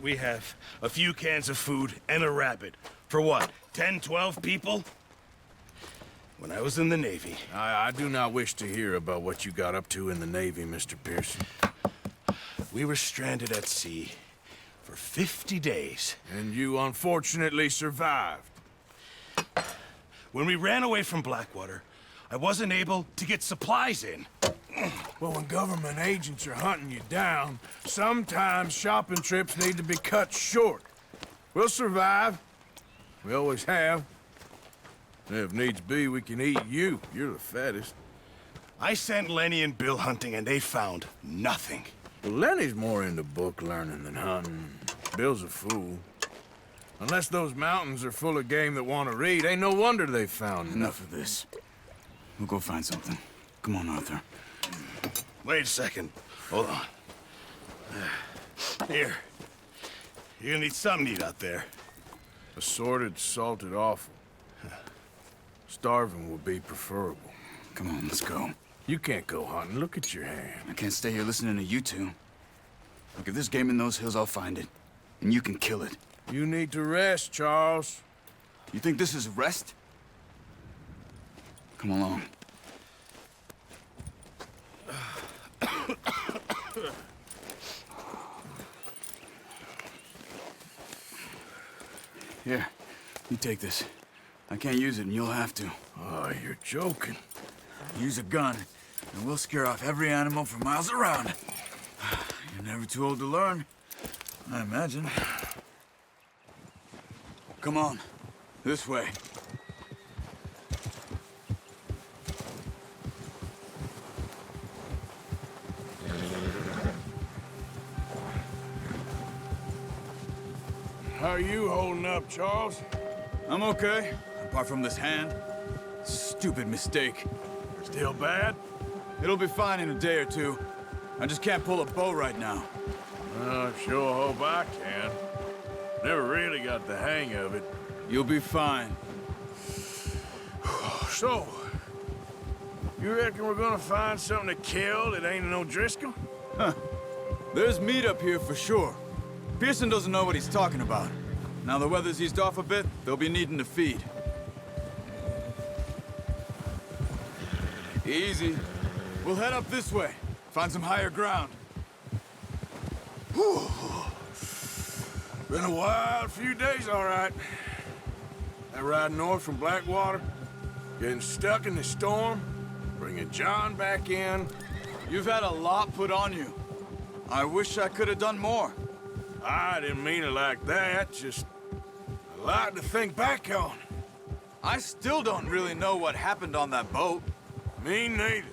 We have a few cans of food and a rabbit. For what, 10, 12 people? When I was in the Navy... I do not wish to hear about what you got up to in the Navy, Mr. Pearson. We were stranded at sea for 50 days. And you unfortunately survived. When we ran away from Blackwater, I wasn't able to get supplies in. Well, when government agents are hunting you down, sometimes shopping trips need to be cut short. We'll survive. We always have. And if needs be, we can eat you. You're the fattest. I sent Lenny and Bill hunting, and they found nothing. Well, Lenny's more into book learning than hunting. Bill's a fool. Unless those mountains are full of game that want to read, ain't no wonder they found Enough of this. We'll go find something. Come on, Arthur. Wait a second. Hold on. Here. You're gonna need something to eat out there. Assorted, salted offal. Starving would be preferable. Come on, let's go. You can't go hunting. Look at your hand. I can't stay here listening to you two. Look, if there's game in those hills, I'll find it. And you can kill it. You need to rest, Charles. You think this is rest? Come along. Here, you take this. I can't use it, and you'll have to. Oh, you're joking. Use a gun, and we'll scare off every animal for miles around. You're never too old to learn, I imagine. Come on, this way. How are you holding up, Charles? I'm okay, apart from this hand. Stupid mistake. Still bad? It'll be fine in a day or two. I just can't pull a bow right now. I sure hope I can. Never really got the hang of it. You'll be fine. So, you reckon we're gonna find something to kill that ain't no Driscoll? Huh. There's meat up here for sure. Pearson doesn't know what he's talking about. Now the weather's eased off a bit, they'll be needing to feed. Easy. We'll head up this way. Find some higher ground. Whew. Been a wild few days, all right. That ride north from Blackwater, getting stuck in the storm, bringing John back in. You've had a lot put on you. I wish I could have done more. I didn't mean it like that, just a lot to think back on. I still don't really know what happened on that boat. Me neither.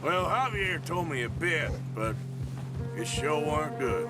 Well, Javier told me a bit, but it sure weren't good.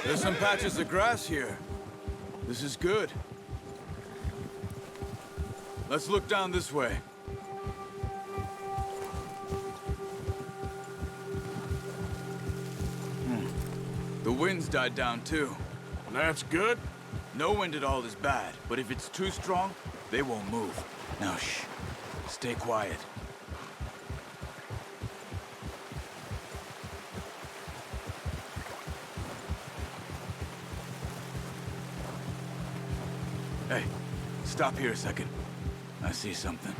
There's some patches of grass here. This is good. Let's look down this way. The wind's died down too. That's good. No wind at all is bad, but if it's too strong, they won't move. Now shh. Stay quiet. Hey, stop here a second. I see something.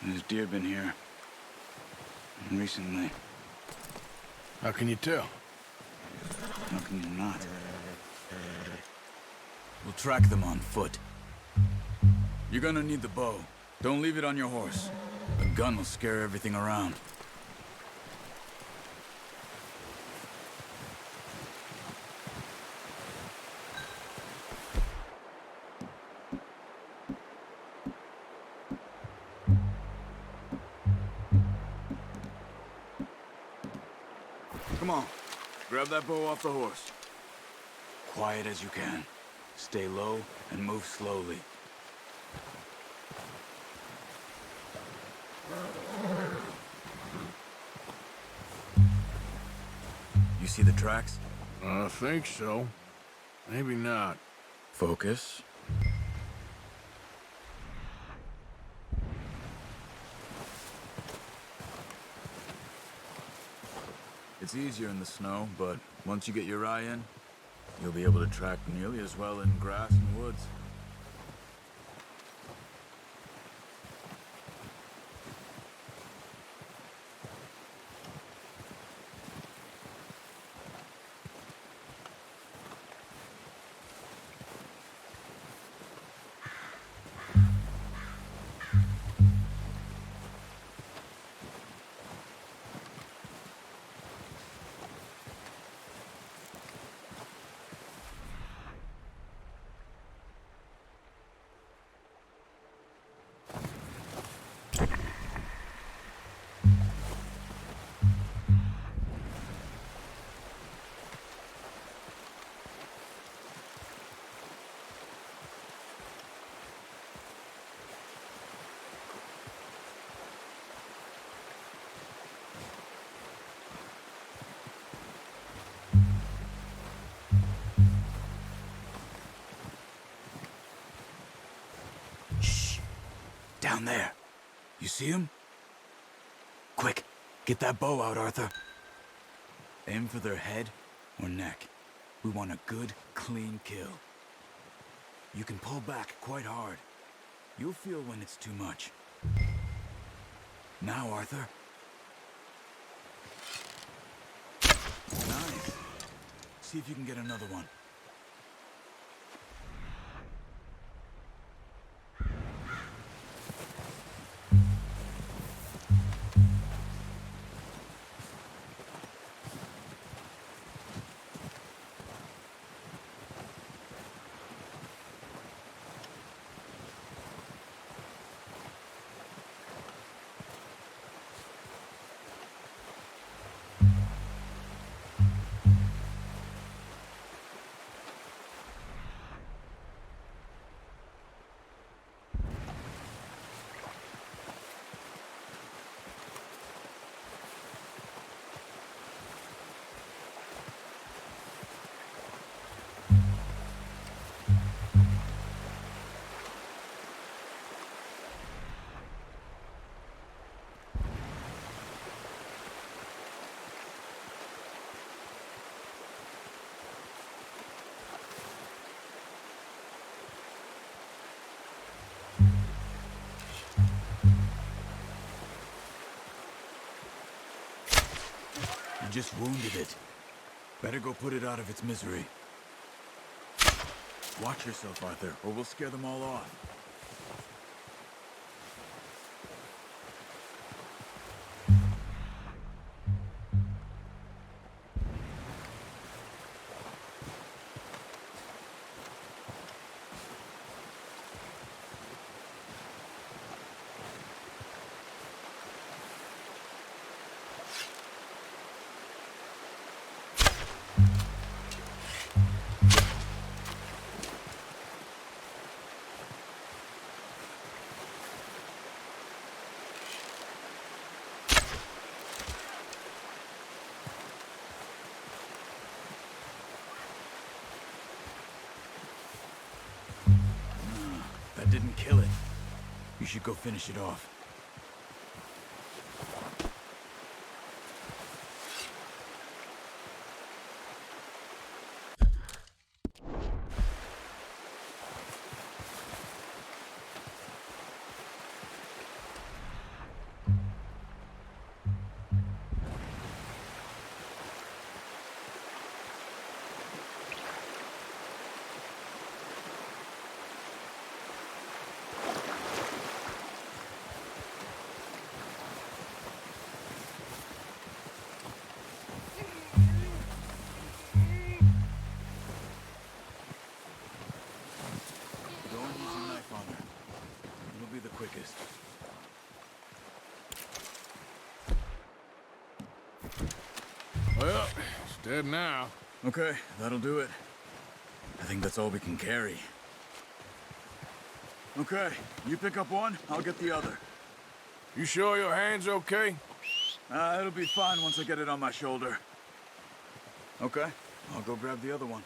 There's deer been here. Recently. How can you tell? How can you not? We'll track them on foot. You're gonna need the bow. Don't leave it on your horse. The gun will scare everything around. Come on. Grab that bow off the horse. Quiet as you can. Stay low and move slowly. You see the tracks? I think so. Maybe not. Focus. It's easier in the snow, but once you get your eye in, you'll be able to track nearly as well in grass and woods. Down there. You see him? Quick, get that bow out, Arthur. Aim for their head or neck. We want a good, clean kill. You can pull back quite hard. You'll feel when it's too much. Now, Arthur. Nice. See if you can get another one. You just wounded it. Better go put it out of its misery. Watch yourself, Arthur, or we'll scare them all off. That didn't kill it. You should go finish it off. quickest. Well, it's dead now. Okay, that'll do it. I think that's all we can carry. Okay, you pick up one, I'll get the other. You sure your hand's okay? It'll be fine once I get it on my shoulder. Okay, I'll go grab the other one.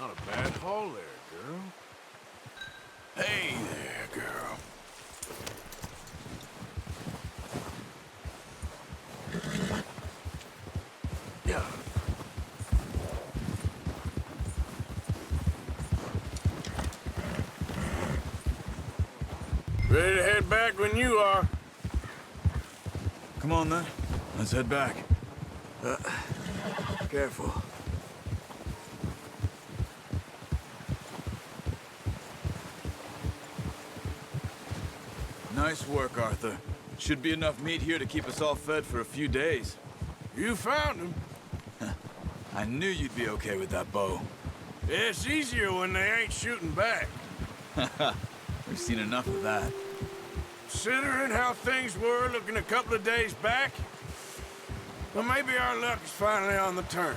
Not a bad haul there, girl. Hey there, girl. Yeah. Ready to head back when you are. Come on then, let's head back. Careful. Nice work, Arthur. Should be enough meat here to keep us all fed for a few days. You found him. I knew you'd be okay with that bow. It's easier when they ain't shooting back. We've seen enough of that. Considering how things were looking a couple of days back, well, maybe our luck is finally on the turn.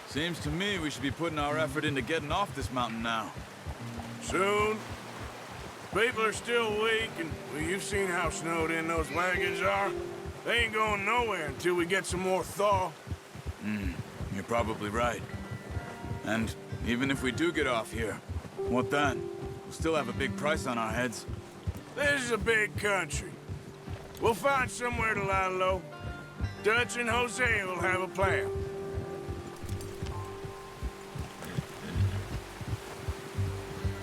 Seems to me we should be putting our effort into getting off this mountain now. Soon. People are still weak, and well, you've seen how snowed in those wagons are. They ain't going nowhere until we get some more thaw. You're probably right. And even if we do get off here, what then? We'll still have a big price on our heads. This is a big country. We'll find somewhere to lie low. Dutch and Jose will have a plan.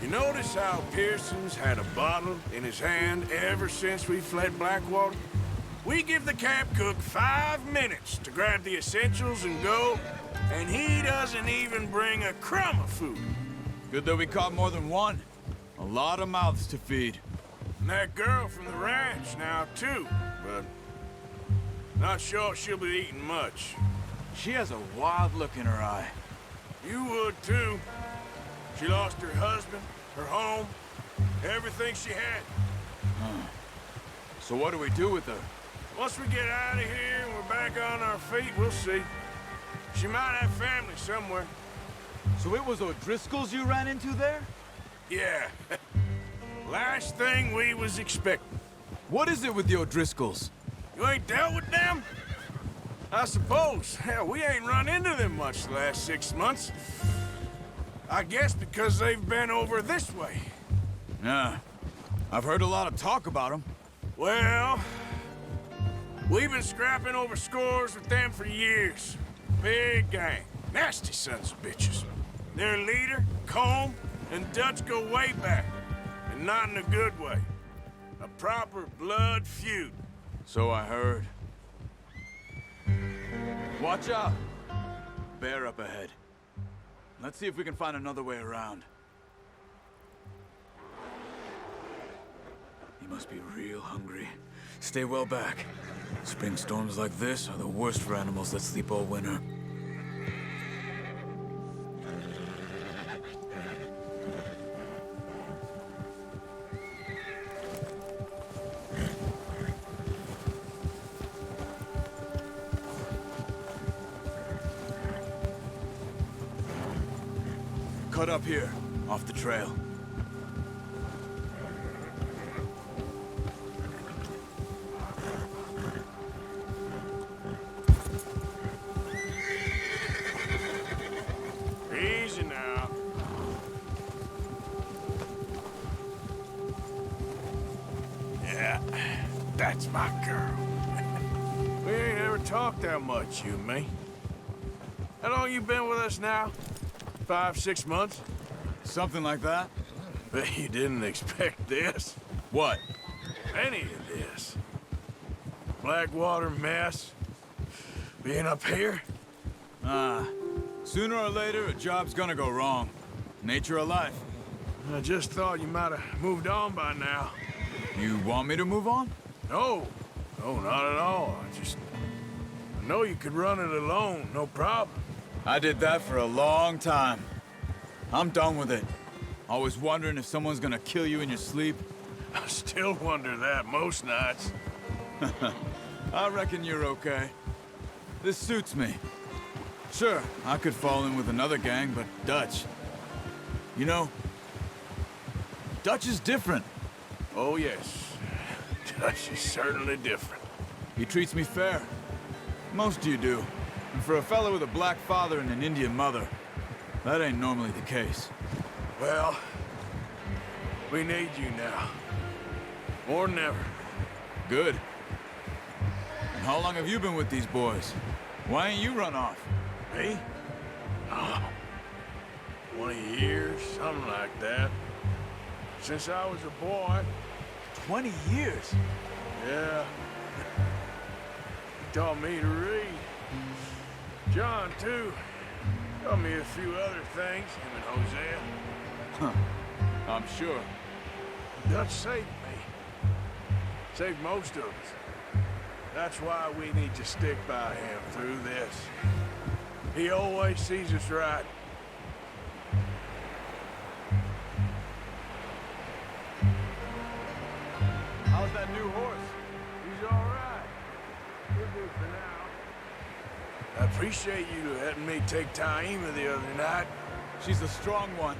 You notice how Pearson's had a bottle in his hand ever since we fled Blackwater? We give the camp cook 5 minutes to grab the essentials and go, and he doesn't even bring a crumb of food. Good that we caught more than one. A lot of mouths to feed. And that girl from the ranch now, too, but not sure she'll be eating much. She has a wild look in her eye. You would, too. She lost her husband, her home, everything she had. So what do we do with her? Once we get out of here and we're back on our feet, we'll see. She might have family somewhere. So it was O'Driscoll's you ran into there? Yeah. Last thing we was expecting. What is it with the O'Driscolls? You ain't dealt with them? I suppose. Hell, we ain't run into them much the last 6 months. I guess because they've been over this way. Yeah. I've heard a lot of talk about them. Well, we've been scrapping over scores with them for years. Big gang. Nasty sons of bitches. Their leader, Combe, and Dutch go way back. And not in a good way. A proper blood feud. So I heard. Watch out! Bear up ahead. Let's see if we can find another way around. He must be real hungry. Stay well back. Spring storms like this are the worst for animals that sleep all winter. Cut up here, off the trail. Easy now. Yeah, that's my girl. We ain't ever talked that much, you and me. How long you been with us now? 5, 6 months? Something like that? Bet you didn't expect this. What? Any of this. Blackwater mess. Being up here. Sooner or later, a job's gonna go wrong. Nature of life. I just thought you might have moved on by now. You want me to move on? No. No, not at all. I know you could run it alone, no problem. I did that for a long time. I'm done with it. Always wondering if someone's gonna kill you in your sleep. I still wonder that most nights. I reckon you're okay. This suits me. Sure, I could fall in with another gang, but Dutch... You know, Dutch is different. Oh, yes. Dutch is certainly different. He treats me fair. Most of you do. And for a fellow with a black father and an Indian mother, that ain't normally the case. Well, we need you now. More than ever. Good. And how long have you been with these boys? Why ain't you run off? Me? Oh, 20 years, something like that. Since I was a boy. 20 years? Yeah. He taught me to read. John, too. Taught me a few other things, him and Hosea. Huh. I'm sure. Dutch saved me. Saved most of us. That's why we need to stick by him through this. He always sees us right. How's that new horse? He's all right. He'll do for now. I appreciate you letting me take Taima the other night. She's a strong one.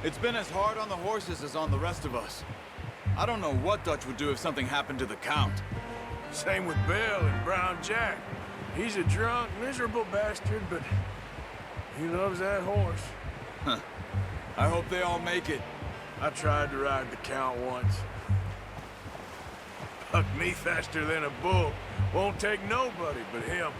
It's been as hard on the horses as on the rest of us. I don't know what Dutch would do if something happened to the Count. Same with Bill and Brown Jack. He's a drunk, miserable bastard, but he loves that horse. Huh. I hope they all make it. I tried to ride the Count once. Bucked me faster than a bull. Won't take nobody but him.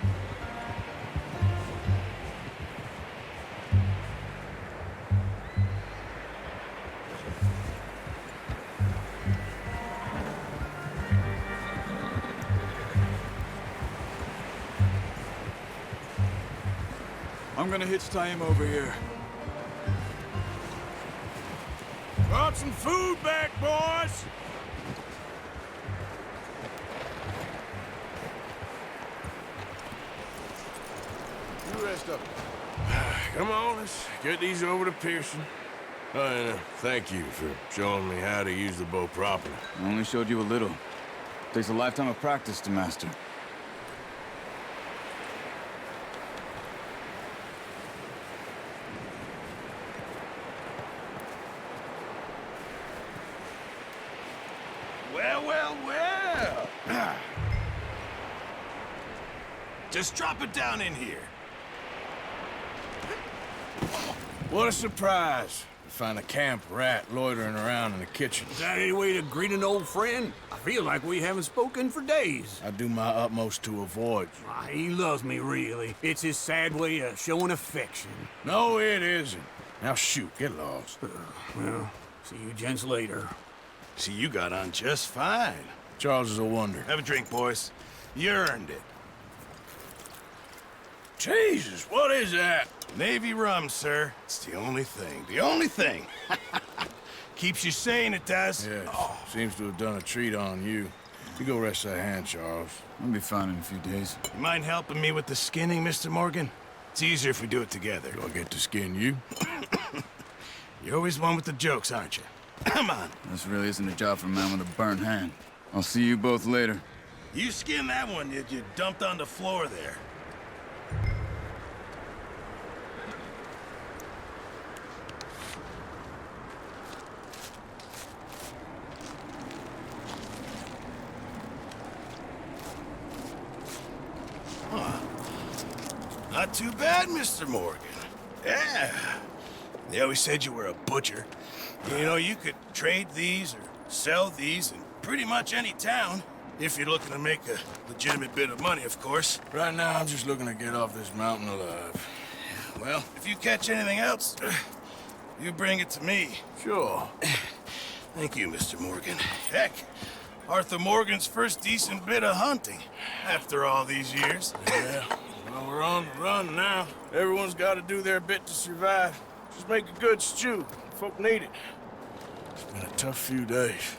I'm gonna hitch Taima over here. Brought some food back, boys! You rest up. Come on, let's get these over to Pearson. Oh, and thank you for showing me how to use the bow properly. I only showed you a little. Takes a lifetime of practice to master. Well, well, well. Just drop it down in here. What a surprise to find a camp rat loitering around in the kitchen. Is that any way to greet an old friend? I feel like we haven't spoken for days. I do my utmost to avoid you. He loves me, really. It's his sad way of showing affection. No, it isn't. Now shoot, get lost. Well, see you gents later. See, you got on just fine. Charles is a wonder. Have a drink, boys. You earned it. Jesus, what is that? Navy rum, sir. It's the only thing. The only thing. Keeps you sane, it does. Yes, seems to have done a treat on you. You go rest that hand, Charles. I'll be fine in a few days. You mind helping me with the skinning, Mr. Morgan? It's easier if we do it together. Do I get to skin you? You're always one with the jokes, aren't you? Come on. This really isn't a job for a man with a burnt hand. I'll see you both later. You skin that one that you dumped on the floor there. Not too bad, Mr. Morgan. Yeah. They always said you were a butcher. You know, you could trade these or sell these in pretty much any town. If you're looking to make a legitimate bit of money, of course. Right now, I'm just looking to get off this mountain alive. Well, if you catch anything else, you bring it to me. Sure. Thank you, Mr. Morgan. Heck, Arthur Morgan's first decent bit of hunting after all these years. Yeah, well, we're on the run now. Everyone's got to do their bit to survive. Just make a good stew. Folk need it. It's been a tough few days.